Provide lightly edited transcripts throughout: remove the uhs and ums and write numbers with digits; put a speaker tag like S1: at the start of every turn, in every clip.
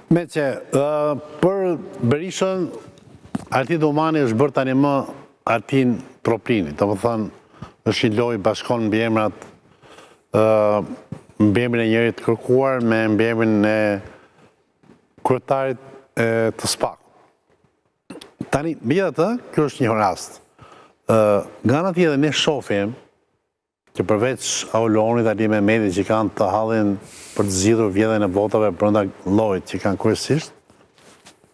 S1: Me që, për Berishën, Arti Domani është bërë tani më Artin Tropini. Të më thënë, është i lojë bashkon mbi emrat, mbi emrin e njërit kërkuar me mbi emrin e kryetarit të SPAK. Tani, megjithatë, kjo është një rast. Nga ana tjetër ne shohim që përveç Aulonit tani me Mehdi që kanë të hallin për të zgjidhur vjedhjen e votave brenda llojit që kanë kryesisht,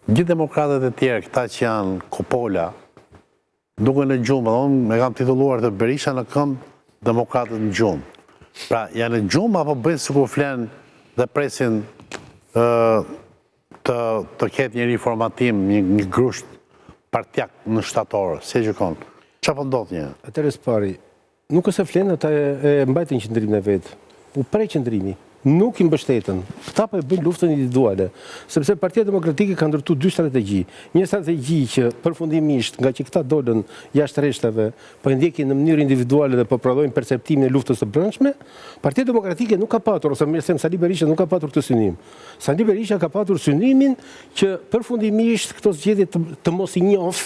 S1: gjithë demokratët e tjerë, këta që janë Kopola, duke në gjumë, unë e kam titulluar të Berisha në këmbë demokratët në gjumë. Pra, janë në gjumë apo bëjnë sikur flenë dhe presin të ketë një riformatim, një grusht partjak në shtatorë, si e gjykon. Çfarë po ndodh një?
S2: Atëherë pari, nuk është se flenë, ata e mbajtën qëndrimin e vetë. U prej qëndrimi. Nuk i mbështetën. Këta po e bëjnë luftën individuale. Sepse Partia Demokratike ka ndërtu dy strategji. Një strategji që përfundimisht, nga që këta dolën jashtë rreshtave, po e ndjekin në mënyrë individuale dhe po prodhojnë perceptimin e luftës së brendshme, Partia Demokratike nuk ka patur, ose më them Sali Berisha nuk ka patur këtë synim. Sali Berisha ka patur synimin që përfundimisht këto zgjedhje të mos i njoh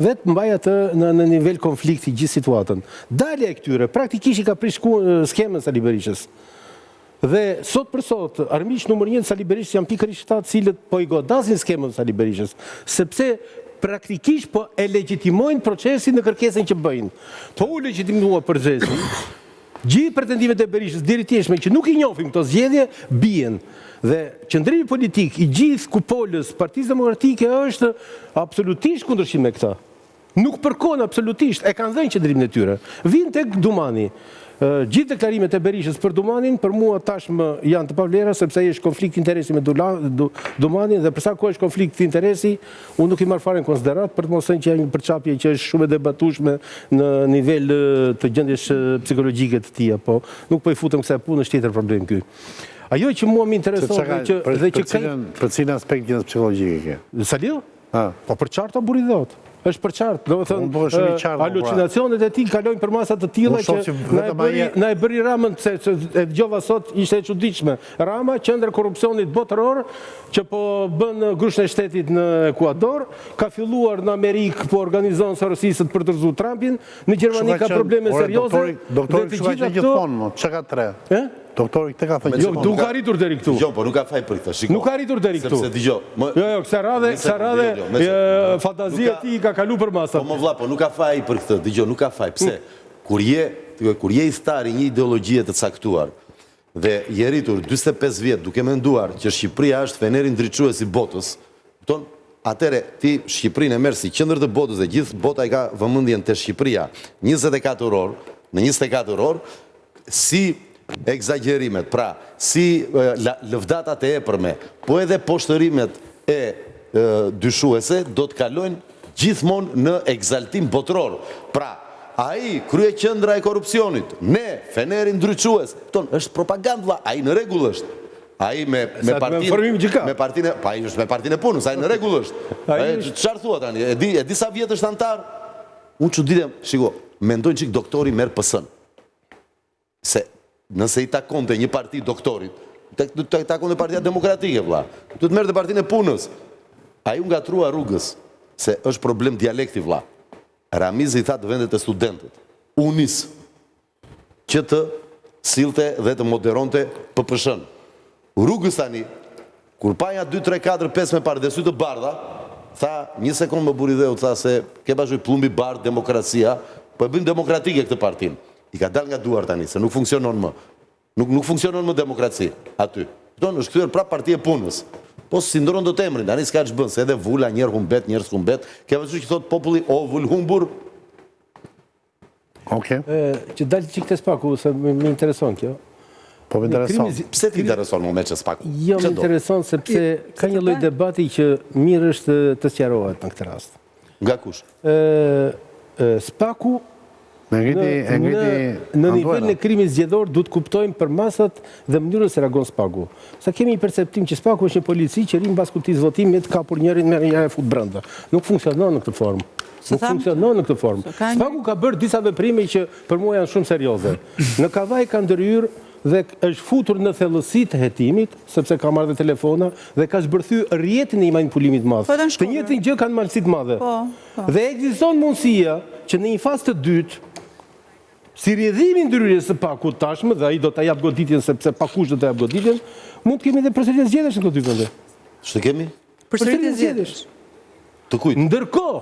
S2: vetë mbaj atë në nivel konflikti gjithë situatën. Dalja e këtyre, praktikisht i ka prish skemën Sali Berishës. Dhe sot për sot, armiq numër 1 Sali Berishës janë pikërisht ata cilët po i godasin skemën Sali Berishës, sepse praktikisht po e legjitimojnë procesin në kërkesën që bëjnë. Po u legjitimua procesin, gjithë pretendimet e Berishës deri tjeshme që nuk i njohim këto zgjedhje bien. Dhe qëndrimi politik i gjithë kupolës Partisë Demokratike është absolutisht kundërshtim me këta. Nuk përkon absolutisht, e kanë dhënë qëndrimin e tyre. Vinë tek Dumani. Gjithë deklarimet e Berishës për Dumanin, për mua tashmë janë të pavlera, sepse është konflikt interesi me Dumanin, dhe përsa ku është konflikt interesi, unë nuk i marr fare në konsiderat, për të mos thënë që janë një përçapje që është shumë e debatueshme në nivel të gjendjes psikologjike të tij, apo nuk po i futem kësaj punë, është tjetër problem ky. Ajo që mua më intereson
S1: për cilën aspekt gjendjes psikologjike ke?
S2: Salio? Po për qarta buridhot. Është për qartë, do të thënë, halucinacionet e tij kalojnë për masa të tilla që na e bëri Ramën, se e dëgjova sot, ishte e çuditshme. Rama, qendër korrupsionit botëror, që po bën grushën e shtetit në Ekuador, ka filluar në Amerikë, po organizon sorësisët për të rrezuar Trumpin, në Gjermani ka probleme serioze.
S1: Doktori shkruaj gjithmonë, çka ka tre? Doktori këtë ka thënë.
S2: Jo, nuk ka arritur deri këtu.
S3: Jo, po nuk ka faj për këtë, shiko.
S2: Nuk ka arritur deri këtu.
S3: Sepse dëgjoj.
S2: Jo, kësa radhe fantazia e tij ka kalu për masa.
S3: Po më vlla, po nuk ka faj për këtë. Dëgjoj, nuk ka faj. Pse? Kur je i star i një ideologjie të caktuar dhe je rritur 45 vjet duke menduar që Shqipëria është feneri ndriçues i botës, kupton? Atëre ti Shqipërinë e merr si qendër të botës dhe gjithë bota i ka vëmendjen te Shqipëria 24 orë, në 24 orë, si egzagerimet, pra, si lëvdatat e epërme, po edhe poshtërimet e dyshuese, do të kalojnë gjithmonë në egzaltim botëror. Pra, ai krye qendra e korrupsionit, ne, feneri ndriçues, është propagandë, ai në rregull është. Ai me partinë, pa ai është me partinë e punës, ai në rregull është. Çfarë thua tani? E di sa vjet është antar? Unë çuditem, shiko, mendojnë çik doktori merr PS-n. Se nëse i takonte një parti doktorit, të takonte Partia Demokratike, vlla. Du të merrte partinë e punës. Ai u ngatrua rrugës, se është problem dialekti, vlla. Ramizi i tha të vendet e studentët. Unis që të sillte dhe të moderonte PPSH-n. Rrugës tani, kur paja 2, 3, 4, 5 me pardesy të bardha, tha, një sekond më Buridheu, tha se ke bashkë plumbi bardh, demokracia, po e bëjmë demokratike këtë partinë. I ka dal nga duar tani, se nuk funksionon më. Nuk funksionon më demokraci aty. Është kthyer prapë Partia e punës. Po si ndron do të emrin, tani s'ka ç'bën, se edhe Vula njerë humbet, njerë s'humbet. Ke vështirë që thot populli o vul humbur.
S1: Okej.
S2: Që dalë çik te SPAK-u, se më intereson kjo.
S1: Po më intereson.
S3: Pse ti intereson më me që SPAK-u?
S2: Jo, më intereson sepse ka një lloj debati që mirë është të sqarohet në këtë rast.
S3: Nga kush?
S2: SPAK-u
S1: Në
S2: nivelin e krimit zgjedhor du të kuptojmë për masat dhe mënyrën se reagon SPAK-u. Sa kemi një perceptim që SPAK-u është një polici që rrim pas kutisë votimit ka për njërin me njërin fut brenda. Nuk funksionon në këtë formë. Nuk funksionon në këtë formë. SPAK-u ka bërë disa veprime që për mua janë shumë serioze. Në Kavaj ka ndërhyrë dhe është futur në thellësi të hetimit, sepse ka marrë dhe telefona dhe ka zbërthy rrjetin e manipulimit madh. Të njëjtin gjë kanë malësi të madhe. Dhe ekziston mundësia që në një fazë të dytë, si rrjedhimi i ndryrjes së pakut tashmë, dhe ai do ta jap goditjen sepse pakush do ta jap goditjen, mund të kemi edhe përsëritje zgjedhësh në këto dy vende.
S3: Ç'të kemi?
S2: Përsëritje zgjedhësh.
S3: Të kujt?
S2: Ndërkohë,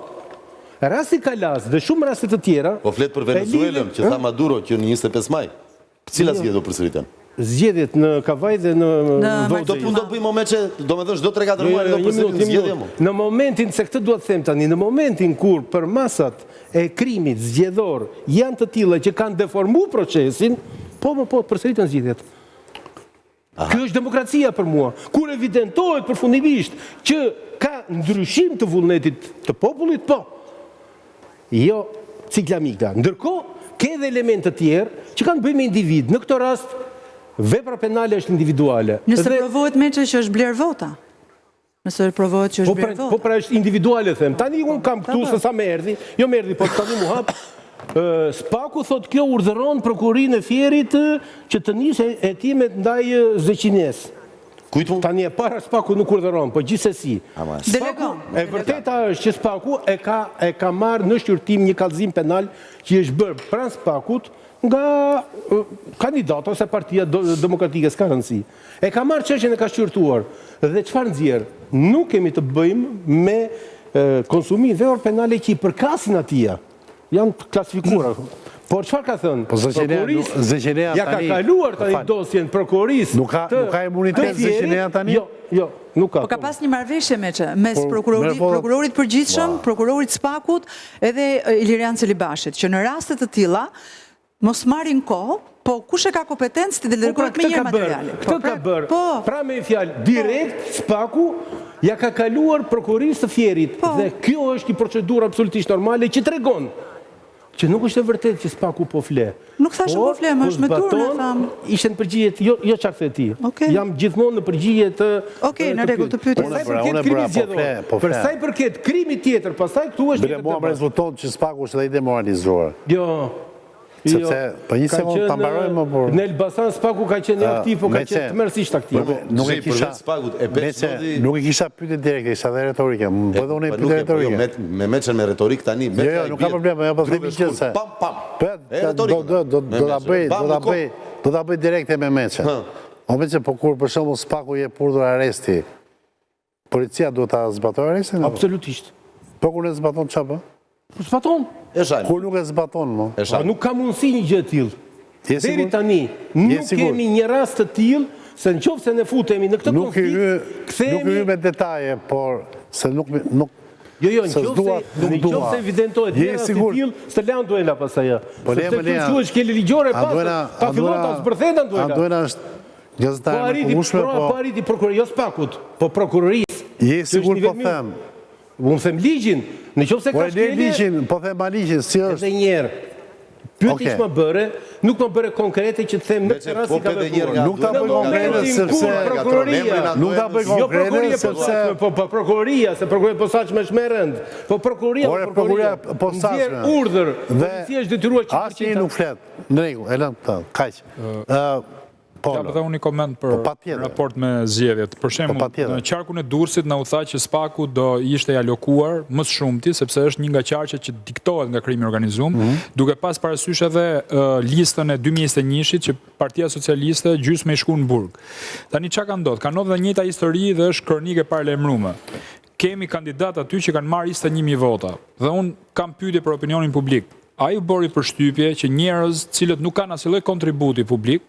S2: rasti Kalas dhe shumë raste të tjera...
S3: Po flet për Venezuelën, që tha Maduro që në 25 maj. Cila zgjedhje do përsëriten?
S2: Zgjedhjet në Kavaj dhe në Vojvodë.
S3: Do punë do bëjmë me që, do me thënë, çdo 3-4 muaj do përsëritin zgjedhje më.
S2: Në momentin, se këtë duhet të them tani, në momentin kur për masat e krimit zgjedhor janë të tilla që kanë deformu procesin, po përsëritën zgjedhjet. Kjo është demokracia për mua. Kur evidentohet përfundimisht që ka ndryshim të vullnetit të popullit, po. Jo ciklamika. Ndërkohë, ke edhe elemente të tjerë që kanë bëjmë me individ. Në këtë rast, vepra penale është individuale.
S4: Nëse provohet me që është bler vota? Nëse provohet që është bler vota?
S2: Po pra është individuale, them. Tani unë kam këtu, se sa me erdhi, jo me erdhi, po tani mu hap. Spaku thot kjo urdhëron prokurin e Fierit që të nisë hetimet ndaj Zeqines.
S3: Kujtu?
S2: Tani e para Spaku nuk urdhëron, po gjithsesi.
S4: Delegon.
S2: E vërteta është që Spaku e ka marrë në shqyrtim një kallëzim penal që është bërë pranë Spakut nga kandidat ose Partia Demokratike, s'ka rëndësi. E ka marrë çështjen e ka shqyrtuar. Dhe çfarë nxjerr? Nuk kemi të bëjmë me konsumim vepra penale që i përkasin atij. Janë klasifikuar. Por çfarë ka thënë?
S1: Po Zeqenia
S2: ja ka kaluar tani dosjen prokurorisë.
S1: Nuk ka imunitet Zeqenia tani?
S2: Jo, nuk ka.
S4: Po ka pas një marrëveshje mes prokurorit përgjithshëm, prokurorit Spakut edhe Ilirian Celibashit, që në raste të tilla mos marrin kohë, po kush e ka kompetencë të delegohet me një material.
S2: Këtë ka bërë. Pra me fjalë direkt Spaku ja ka kaluar prokurorisë të Fierit dhe kjo është një procedurë absolutisht normale që tregon që nuk është e vërtet që Spaku po fle.
S4: Nuk thashë po fle, më është me turnë, thamë.
S2: Ishte në përgjigjet, jo çfarë the ti. Jam gjithmonë në përgjigje të...
S4: Okej, në rregull, të pyetjes.
S2: Për sa i përket krimit tjetër, pastaj këtu është...
S1: Bile mua më rezulton që Spaku është edhe i demoralizuar.
S2: Jo.
S1: Sepse, për një sekund të mbarojmë, por...
S2: Në Elbasan Spaku ka qenë aktiv, po ka qenë të mërësisht aktiv.
S1: Nuk e kisha pyetje direkte, isha dhe retorike. Më bëdhe unë e pyetje retorike.
S3: Me meqen me retorik tani...
S1: Jo, nuk ka problem, jo po themi që se... Do ta bëj direkte me meqen. O meqen, po kur për shembull Spaku je purdhur arresti, policia duhet ta zbatoj arrestin?
S2: Absolutisht.
S1: Po kur ne zbaton çfarë bë?
S2: Zbaton.
S1: Kur nuk e zbaton, mo?
S2: Nuk ka mundësi një gjë të tillë. Deri tani, nuk kemi një rast të tillë, se në qoftë se ne futemi në këtë konflikt, kthehemi...
S1: Nuk hyj me detaje, por se nuk...
S2: Jo, në qoftë se evidentohet një rast të tillë, s'të lejon duela pastaj. Sepse këtu thuhet shkelje ligjore pas, pa fillon ta zbërthetan duela.
S1: Anduela është gazetare me kushme,
S2: po arriti prokurori, jo Spakut, po prokurorisë.
S1: Je sigurt po them.
S2: Unë them ligjin, në qoftë se ka shkelje...
S1: Po them ma ligjin, si është?
S2: Edhe njerë, pyeti që më bëre, nuk më bëre konkrete që të them në këtë rasti ka vepruar.
S1: Nuk ta bëj konkrete sepse... Nuk ta bëj konkrete sepse...
S2: Po prokuroria, se prokuroria posaçme është më rënd. Po prokuroria
S1: posaçme.
S2: Urdhër, policia është detyruar që...
S1: Asnjë nuk flet. Në rregull, e lëm këtë, kaq.
S5: Ja përtha unë një koment për raport me zgjedhjet. Për shembull, në qarkun e Durrësit na u tha që Spaku do ishte i alokuar më së shumti, sepse është një nga qarqet që diktohet nga krimi organizuar, duke pas parasysh edhe listën e 2021-shit që Partia Socialiste gjysmë i shku në burg. Tani çka ka ndodhur? Ka ndodhur dhe njëjta histori dhe është kronike paralajmëruar. Kemi kandidat aty që kanë marrë 21.000 vota. Dhe unë kam pyetje për opinionin publik. A ju bori përshtypje që njerëz cilët nuk kanë asnjë lloj kontributi publik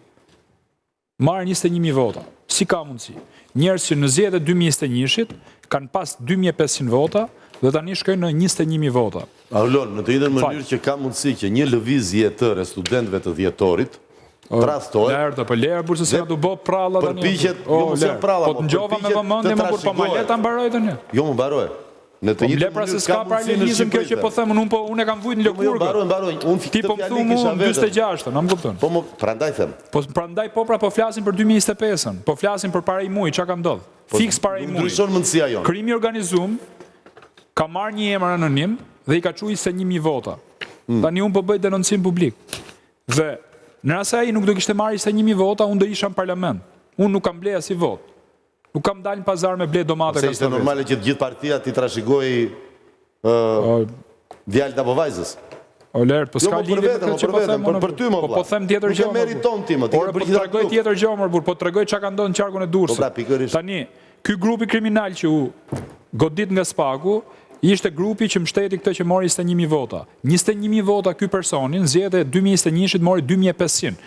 S5: marrë 21.000 vota. Si ka mundësi? Njerëz që në zgjedhjet e 2021-shit kanë pas 2.500 vota dhe tani shkojnë në 21.000 vota.
S3: Aulon, në të njëjtën mënyrë që ka mundësi që një lëvizje tërë e studentëve të dhjetorit trastohet.
S5: Lërë, po lërë burse se do bë pralla tani.
S3: Përpiqet, jo mos janë pralla,
S5: po të ngjova me vëmendje më kur po më le ta mbaroj tani.
S3: Jo më mbaroj. Në të njëjtën
S5: mënyrë s'ka paralelizëm kjo që po them unë kam vujt në lëkurë.
S3: Mbaroj. Unë
S5: ti po më thumë 46, na më kupton.
S3: Po prandaj them.
S5: Po prandaj po flasim për 2025-ën. Po flasim për para i muaj, çka ka ndodhur? Fiks para i muaj.
S3: Ndryshon mendësia jon.
S5: Krimi organizuar ka marrë një emër anonim dhe i ka çuar 21.000 vota. Tani unë po bëj denoncim publik. Dhe Në rast se ai nuk do kishte marrë 21.000 vota, unë do isha në parlament. Unë nuk kam bleja si vot. Nuk kam dalë në pazar me ble domate.
S3: Se ishte normale që të gjithë partia ti trashëgoi djalët apo vajzës.
S5: O lert, po s'ka lidhje me këtë që po them unë.
S3: Për ty më
S5: po them tjetër gjë.
S3: Nuk e meriton ti më.
S5: Po tregoj tjetër gjë më burr, po tregoj çka ka ndodhur në qarkun e Durrësit. Tani, ky grupi kriminal që u godit nga Spaku, ishte grupi që mbështeti këtë që mori 21.000 vota. 21.000 vota ky personi, nxjehte 2021-shit mori 2.500.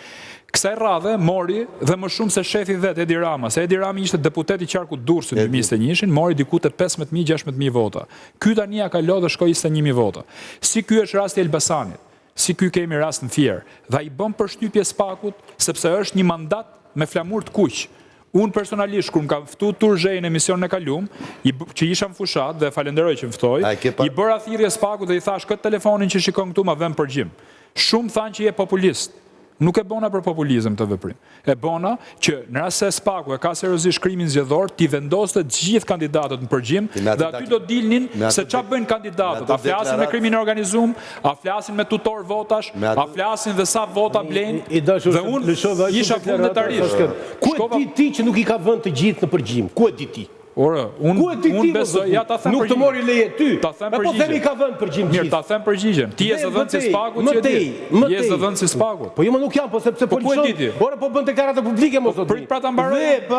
S5: Kësaj radhe mori dhe më shumë se shefi vetë Edi Rama, se Edi Rama ishte deputet I qarkut Durrësit në 2021-shin, mori diku te 15.000-16.000 vota. Ky tani ja ka lë dhe shkoi 21.000 vota. Si ky është rasti I Elbasanit, si ky kemi rast në Fier, dhe ai bën përshtypje Spakut sepse është një mandat me flamur të kuq. Unë personalisht, kur më kam ftu Turxhej në emisionin e kalum, që isha në fushat dhe falenderoj që më ftoi, I bëra thirrje Spakut dhe I thash këtë telefonin që shikon këtu ma vëm përgjim. Shumë thanë që je populist. Nuk e bona për populizëm të veprim. E bona që në rast se Spaku e ka seriozisht krimin zgjedhor, ti vendoste të gjithë kandidatët në përgjim dhe aty do dilnin se çfarë bëjnë kandidatët. A flasin me krimin e organizuar, a flasin me tutor votash, a flasin dhe sa vota blejnë. Dhe unë isha vullnetarisht.
S2: Ku e di ti që nuk I ka vënë të gjithë në përgjim? Ku e di ti?
S5: Ore, unë besoj, ja ta them përgjigjen.
S2: Nuk të mori leje ty.
S5: Ta them
S2: përgjigjen. Po themi ka vënë përgjigjen gjithë.
S5: Mirë, ta them përgjigjen. Ti je zëdhën si Spaku që e di. Je zëdhën si Spaku.
S2: Po jo më nuk jam, po sepse po lëshon. Ore po bën deklarata publike mos o di.
S5: Prit pra ta mbaroj. Po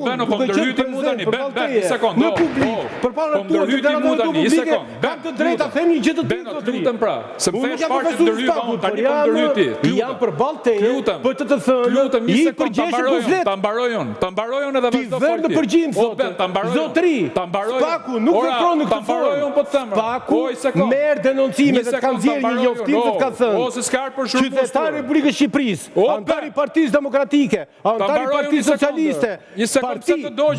S5: bën, po ndërhyti mu tani, bën, një sekond.
S2: Në publik. Përpara
S5: tu deklarata publike. Një sekond.
S2: Kam të drejtë ta them një gjë të tillë.
S5: Ben, lutem pra. Se më thësh parë të ndërhyj tani po ndërhyti.
S2: Jam përballë teje. Po të thënë.
S5: Lutem, një sekond, ta mbarojon edhe vazhdo
S2: folti. Ti vën në përgjigje
S5: Po ben, ta mbaroj.
S2: Zotri. Spaku nuk vepron në këtë formë. Spaku merr denoncimet dhe kanë nxjerrë një njoftim dhe ka thënë.
S5: Ose s'ka për shumë.
S2: Qytetari I Republikës Shqipërisë, antar I Partisë Demokratike, antar I Partisë Socialiste.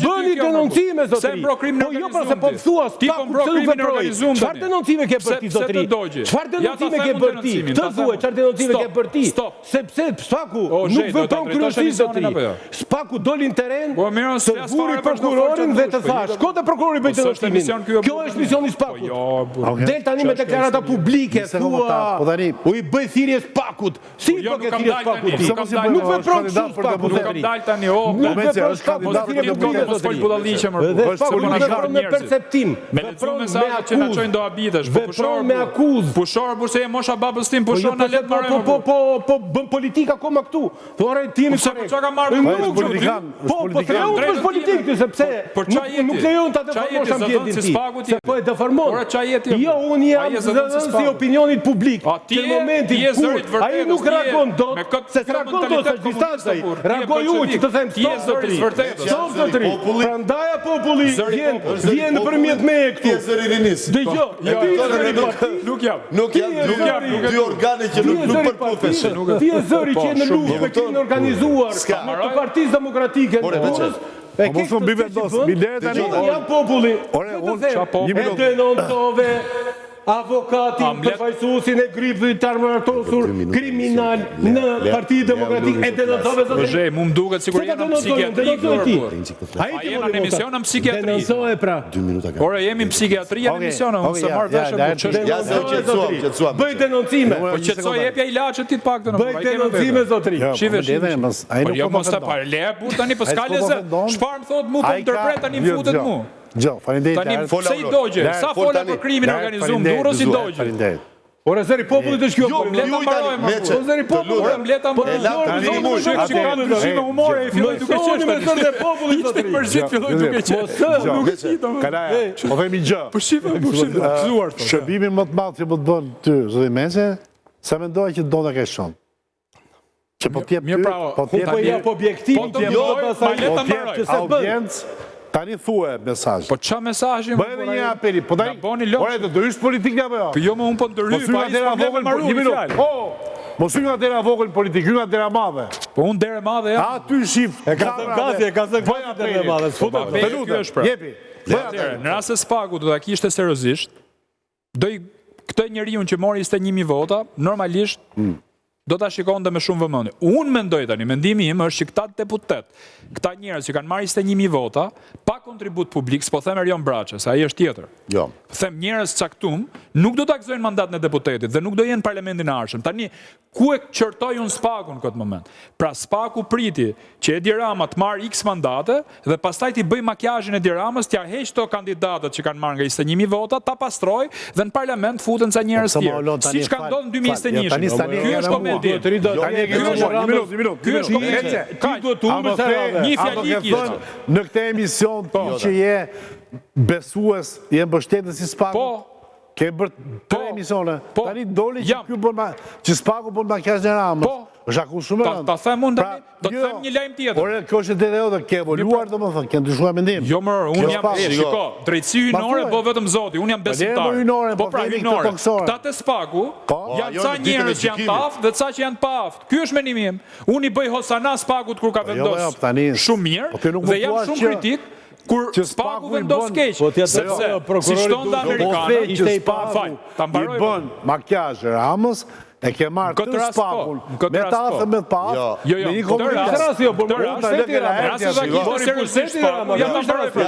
S2: Bëni denoncime zotri. Po jo pra se po thua Spaku pse nuk vepron. Çfarë denoncime ke për ti zotri? Çfarë denoncime ke për ti? Këtë thuaj, çfarë denoncime ke për ti? Sepse Spaku nuk vepron kryesisht zotri. Spaku doli në terren, të vuri prokurorin dhe të thash Shko te prokurori bëj denoncimin. Kjo është misioni I Spakut. Del tani me deklarata publike, thua. U I bëj thirrje Spakut. Si po ke thirrje Spakut? Nuk vepron kështu Spaku.
S5: Nuk kam dal tani,
S2: Nuk vepron Spaku. Dhe Spaku nuk vepron me perceptim.
S5: Vepron me mesazhe që na çojnë do habitesh.
S2: Vepron me akuzë.
S5: Pushor burse e mosha babës tim, pushon na let marrë.
S2: Po bën politika akoma këtu. Thuare ti jemi
S5: korrekt. Çka ka marrë
S2: politikan? Po është politik ti sepse nuk lejon ta deformosh ambientin ti. Se po e deformon. Jo, unë jam zëdhës si opinionit publik. Në momentin kur ai nuk reagon dot, se reagon dot është distanca. Reagoj unë që të them stop zotri. Prandaj populli vjen nëpërmjet me këtu. Dëgjoj,
S3: nuk jam dy organe që nuk përputhen.
S2: Ti je zëri që në luftë me krimin organizuar të Partisë Demokratike. E ke shumë bive dos, bilere tani. Jam populli. E denoncove avokatin përfaqësuesin e grupit të armatosur kriminal në Partinë Demokratike e denoncove zotri.
S5: Zhe, mu më duket sikur jena në psikiatri. A jena në emision në psikiatri.
S2: Denoncoje pra.
S5: Ore, jemi në psikiatri në emision, unë se marrë veshë.
S3: Ja se qetësuam.
S2: Bëj denoncime.
S5: Po qetësoj jepja ilaçet ti të paktën.
S2: Bëj denoncime zotri.
S5: Shive. Jo mos ta parë. Le burr tani po ska lezë. Çfarë më thot mu po interpret tani më futet mu.
S1: Gjo, falinderit.
S5: Tani pse I dogje? Sa fola për krimin e organizuar, Durrës I dogje.
S2: Ore zëri popullit është kjo.
S5: Jo, mleta mbarojmë.
S2: O zëri popullit.
S5: Ore mleta mbarojmë. Shikoj ndryshime humore, filloi duke qesh
S2: tani. Popullit zotri.
S5: Përzit filloi duke qesh.
S1: Nuk e di. Kalaja, po themi gjë.
S5: Po gëzuar.
S1: Shërbimi më të madh që po të bën ty, zoti Meçe, sa mendoj që do ta kesh shumë. Që po të jep ty,
S2: po të jep objektivin që do ta
S1: pasojë. Audiencë tani thue mesazh.
S5: Po ç'a mesazhi?
S1: Bëj edhe një apel. Po tani. Ore do dërysh politik apo jo?
S5: Po jo më un po ndërhyj, po ai s'ka vogël marrë.
S1: Mos hyj nga dera vogël politik, hyj nga dera madhe.
S5: Po un derë madhe jam.
S1: Aty shif.
S2: E ka thënë gati, e ka thënë gati dera madhe.
S5: Të lutem. Jepi. Në rast se Spaku do ta kishte seriozisht, do këtë njeriu që mori 21.000 vota, normalisht do ta shikonte me shumë vëmendje. Unë mendoj tani, mendimi im është që këta deputet, këta njerëz që kanë marrë 21.000 vota, pa kontribut publik, s'po them Erion Braçe, se ai është tjetër.
S3: Jo.
S5: Them njerëz caktum, nuk do ta gëzojnë mandatin e deputetit dhe nuk do jenë në parlamentin e ardhshëm. Tani Ku e qërtoj unë Spakun këtë moment? Pra Spaku priti që Edi Rama të marrë X mandate dhe pastaj t'i bëj makjazhin Edi Ramës, t'ja heq to kandidatët që kanë marrë nga 21.000 vota, ta pastroj dhe në parlament futen ca njerëz tjerë. Siç ka ndodhur në 2021. Ky është komedi. Ky është komedi. Ka duhet të humbë një fjali kishte.
S1: Në këtë emision ti që je besues, je mbështetës si Spaku. Ke bërë 3 emisione, tani doli që Spaku bën makjazh në Ramës. është akull shumë rëndë.
S5: Ta them unë tani, do të them një lajm tjetër.
S1: Por kjo është edhe ke evoluar domethënë, ke ndryshuar mendim.
S5: Jo më, unë jam shiko, drejtësi hyjnore po vetëm Zoti, unë jam besimtar. Po pra hyjnore. Këta te Spaku janë ca njerëz që janë të aftë dhe ca që janë pa aftë. Ky është mendimi im. Unë i bëj hosana Spakut kur ka vendosur shumë mirë dhe jam shumë kritik kur Spaku vendos keq, sepse si shtonda amerikanët
S1: ishte i pafaj, i bën makjazh Ramës, e ke marrë të Spakun, me ta dhe me të pafë, me një komunikat.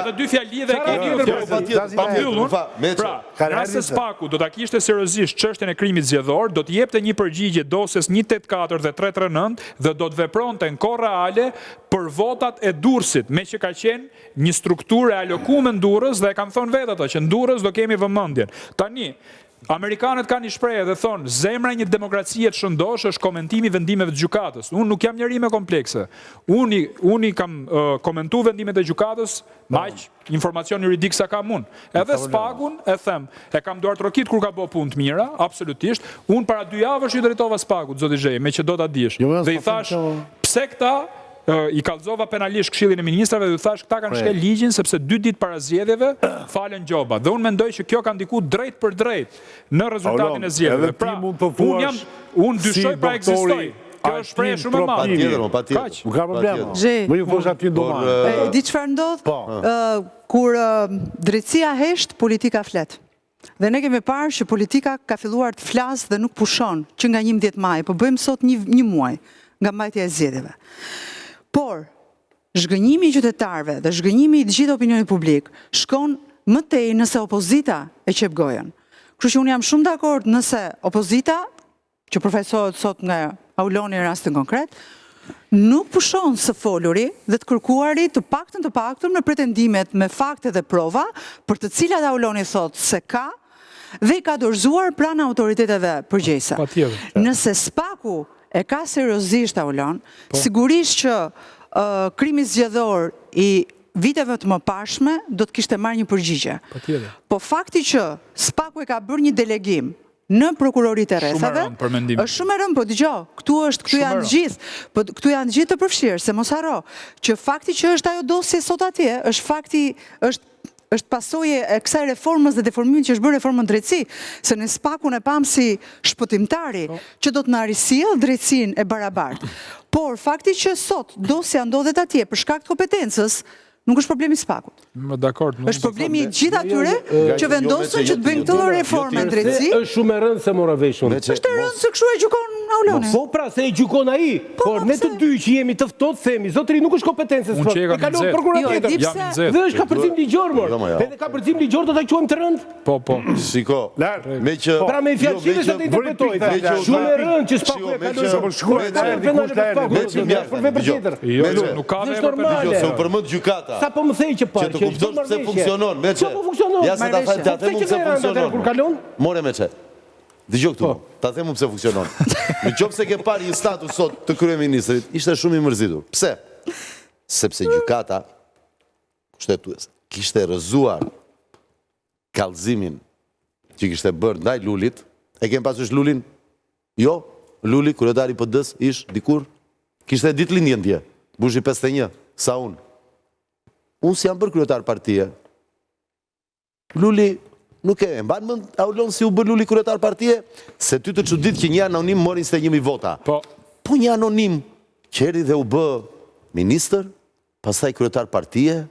S5: Dhe dy fjali dhe pra, nëse Spaku do ta kishte seriozisht çështjen e krimit zgjedhor, do të jepte një përgjigje dosjes 184 dhe 339 dhe do të vepronte në kohë reale për votat e Durrësit, me që ka qenë një strukturë e alokuar në Durrës dhe kanë thonë vetë ato që në Durrës do kemi vëmendjen. Tani Amerikanët kanë një shprehje dhe thonë, zemra e një demokracie të shëndosh është komentimi vendimeve të gjykatës. Unë nuk jam njeri me komplekse. Unë kam komentu vendimet e gjykatës, maq informacion juridik sa kam unë. Edhe Spakun, e them, e kam duar trokit kur ka bo punë të mira, absolutisht. Unë para 2 javësh i drejtova Spakut, zoti Zhej, me që do ta dish. Dhe i thash, pse këta i kallzova penalisht Këshillin e Ministrave dhe u thash këta kanë shkel ligjin sepse 2 ditë para zgjedhjeve falen gjoba. Dhe unë mendoj që kjo ka ndiku drejt për drejt në rezultatin e zgjedhjeve. Pra, unë dyshoj pra ekzistoj. Kjo është shprehje shumë e madhe.
S3: Patjetër.
S1: Nuk ka problem. Më ju thosh aty do marr.
S4: Di çfarë ndodh? Kur drejtësia hesht, politika flet. Dhe ne kemi parë që politika ka filluar të flasë dhe nuk pushon, që nga 11 maj, po bëjmë sot një muaj nga mbajtja e zgjedhjeve. Por, zhgënjimi i qytetarëve dhe zhgënjimi i të gjithë opinionit publik shkon më tej nëse opozita e qep gojën. Kështu që unë jam shumë dakord nëse opozita, që përfaqësohet sot nga Auloni në rastin konkret, nuk pushon së foluri dhe të kërkuari të paktën në pretendimet me fakte dhe prova, për të cilat Auloni thot se ka dhe i ka dorëzuar pranë autoriteteve përgjegjëse. Nëse Spaku e ka seriozisht Aulon, sigurisht që krimi zgjedhor i viteve të mëparshme do të kishte marrë një përgjigje. Po fakti që Spaku e ka bërë një delegim në prokurorit e rrethave, është shumë e rëndë, po dëgjoj, këtu janë gjithë të përfshirë, se mos harro, që fakti që është ajo dosje sot atje, është pasojë e kësaj reformës dhe deformimit që është bërë reformën drejtësi, se në Spakun e pam si shpëtimtari që do të na risjellë drejtësinë e barabartë. Por fakti që sot dosja ndodhet atje për shkak të kompetencës, nuk është problemi i Spakut. Është problemi i gjithë atyre që vendosën që të bëjnë këtë reformë në drejtësi.
S2: Është shumë e rëndë se mora veshun.
S4: Është e rëndë se kështu e gjykon Auloni.
S2: Po pra, se e gjykon ai. Por ne të dy që jemi të ftohtë themi, zotëri nuk është kompetencë e Spakut. E kalon prokuratën tjetër. Dhe është kapërcim ligjor mor. Edhe kapërcim ligjor do ta quajmë të rënd?
S5: Po.
S3: Shiko. Me që
S2: pra me fjalë që të interpretojnë. Shumë e rëndë që Spaku e kalon.
S5: Nuk ka vetë
S2: sa po më thej që
S3: që të kuptosh pse funksionon, Meçe. Ja se ta them pse funksionon. More Meçe. Dëgjoj këtu. Ta them pse funksionon. Në qoftë se ke parë një status sot të kryeministrit, ishte shumë i mërzitur. Pse? Sepse gjykata kushtetuese kishte rrëzuar kallëzimin që kishte bërë ndaj Lulit. E kem pasur Lulin? Jo, Luli kryetari i PD-s ish dikur kishte ditëlindjen dje. Bushi 51, sa unë. Unë si jam bërë kryetar partie, Luli nuk e mban mend Aulon si u bë Luli kryetar partie, se ty të çudit që një anonim mori 21.000 vota. Po një anonim që erdhi dhe u bë ministër, pastaj kryetar partie,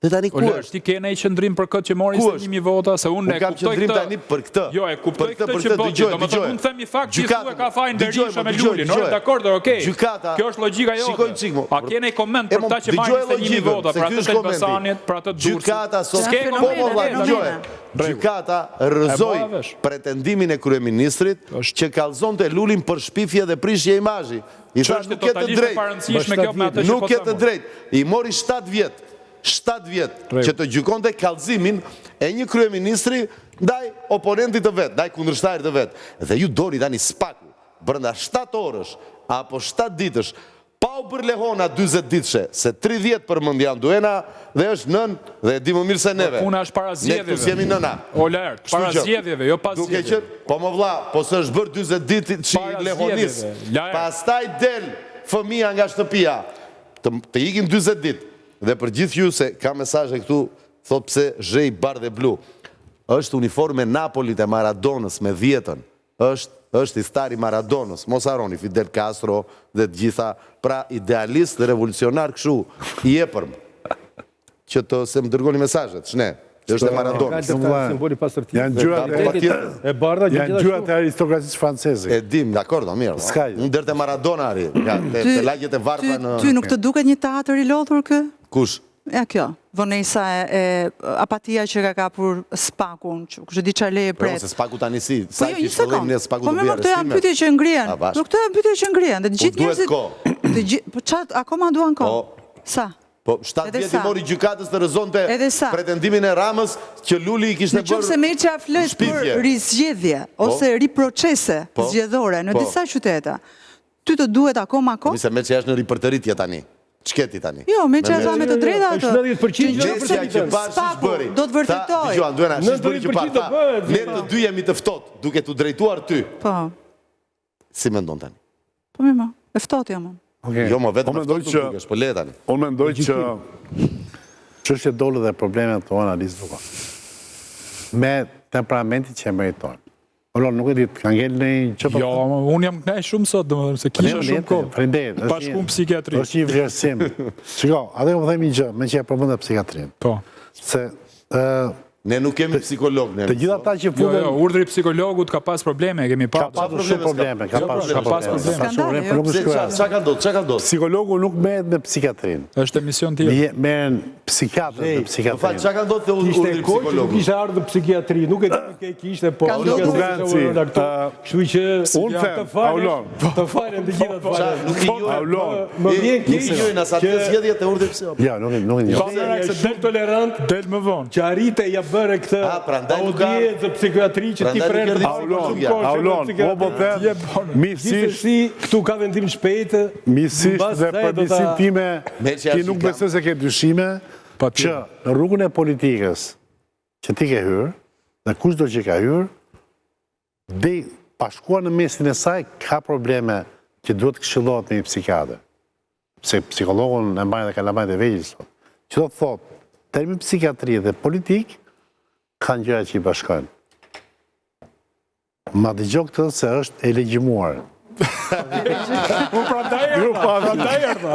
S3: Dhe tani ku është?
S5: Ti kene i qëndrim për këtë që mori 21.000 vota, se unë e
S3: kam
S5: kuptoj
S3: qëndrim
S5: këtë.
S3: tani për këtë.
S5: Jo, e kuptoj këtë që bëtë, do më të mund të themi fakt që thua ka fajnë Berisha me Lulin, orë, dakord, okej. Kjo është logjika jote. A kene i koment për këta që marrin 21.000 vota, për atë të Elbasanit, për atë të Durrësit?
S3: Gjykata sot Gjykata rrëzoi pretendimin e kryeministrit që kallëzonte Lulin për shpifje dhe prishje imazhi. I thash nuk ketë drejt. Nuk ketë drejt. I mori 7 vjet që të gjykonte kallëzimin e një kryeministri ndaj oponentit të vet, ndaj kundërshtarit të vet. Dhe ju doli tani spaku brenda 7 orësh apo 7 ditësh pa u bërlehona 20 ditëshe, se 30 për mëndjan duena dhe është nën dhe e di më mirë se neve.
S5: Puna është para zgjedhjeve.
S3: Ne këtu jemi nëna.
S5: O lart, para zgjedhjeve, jo pas zgjedhjeve.
S3: Po më vlla, po së është bërë 20 ditë që i lehonis. Pastaj del fëmia nga shtëpia. Të ikin 20 ditë. Dhe për gjithë ju se ka mesazhe këtu, thot pse zhej bardh dhe blu. Është uniforme Napolit e Maradonës me 10-ën. Është i stari Maradonës, mos harroni Fidel Castro dhe të gjitha, pra idealist dhe revolucionar këshu i epërm, që të se më dërgoni mesazhet, shne, është e Maradonës.
S1: Janë gjurat e aristokracisë franceze.
S3: E dim, dakord, mirë. Unë dërte Maradona ari, të lagjet e varpa në...
S4: Ty nuk të duket një teatër i lodhur kë?
S3: Kush?
S4: Ja kjo, vonesa e apatia që ka kapur Spakun, që kështë di qarle e pret.
S3: Se Spaku tani si,
S4: sa i kishëllim një Spaku të bjerë stime. Po këto janë pyetje që ngrien, këto janë pyetje që ngrien, dhe të gjithë njerëzit... Po qatë, akoma duan ko? Sa?
S3: Po, 7 vjetë i mori gjykatës të rëzonte pretendimin e Ramës që Luli i kishte bërë
S4: shpifje. Në qëmë se Meqja flet për rizgjedhje, ose riprocese zgjedhore në disa qyteta, ty të duhet akoma ko?
S3: Mise Meqja është në ripërtëritje tani. Qketi tani.
S4: Jo, Meqja është me të drejta ato.
S3: Meqja që parë shish bëri.
S4: Do të vërtetoj.
S3: Gjuan, duena, shish bëri që parë. Ne të dy jemi të ftot, duke të drejtuar ty.
S4: Po.
S3: Si me ndonë tani?
S4: Po mima, e ftot jam.
S3: Jo, më vetëm ftot të dukesh, po le tani.
S1: Unë mendoj që çështja dole dhe problemet të analizë duka. Me temperamentin që e meritojnë. Olo, nuk e ditë, kanë ngellë në një qëpa...
S5: Jo, unë jam knaj shumë sot, dhe se kisha shumë kohë. Pa shku në psikiatri.
S1: është një vlerësim. Shiko, atë e më dhejmë një gjë, me që e përmënda psikiatrin.
S5: Po.
S1: Se...
S3: Ne nuk kemi psikolog.
S1: Të gjitha ta që
S5: funden... Jo, urdhri psikologut ka pas probleme, kemi pas...
S1: Ka pas shumë probleme, ka pas probleme.
S3: Qa ka ndodhë?
S1: Psikologu nuk merret me psikiatrin.
S5: Është emision tjetër.
S1: Merren psikiatrë me psikiatrin.
S3: Qa ka ndodhë të urdhri psikologu?
S2: Kishte ardhë psikiatri, nuk e të kishte, po... Kështu që...
S1: Unë them,
S2: të falen të gjitha të falen.
S1: Aulon.
S2: Më vjen
S3: keq njojnë asat të zgjedhje të urdhri psikologu.
S1: Ja, nuk e njojnë.
S2: Shumë tolerant,
S5: del më vonë.
S2: që arite ja bërë këtë audiencë të psikiatri që ti prerë
S1: Aulon, po po them, misisht
S2: këtu ka vendim shpejtë,
S1: misisht dhe për misin time ti nuk besoj se ke dyshime që në rrugën e politikës që ti ke hyrë dhe kushdo që ka hyrë dhe pashkuar në mesin e saj ka probleme që duhet këshillohet me një psikiatër. Se psikologun e mbajnë dhe ka lambajnë e vegjës sot. Që do të thot, termi psikiatri dhe politik kanë gjëra që i bashkojnë. Ma dëgjoj këtë se është e legjimuar.
S5: Prandaj erdha.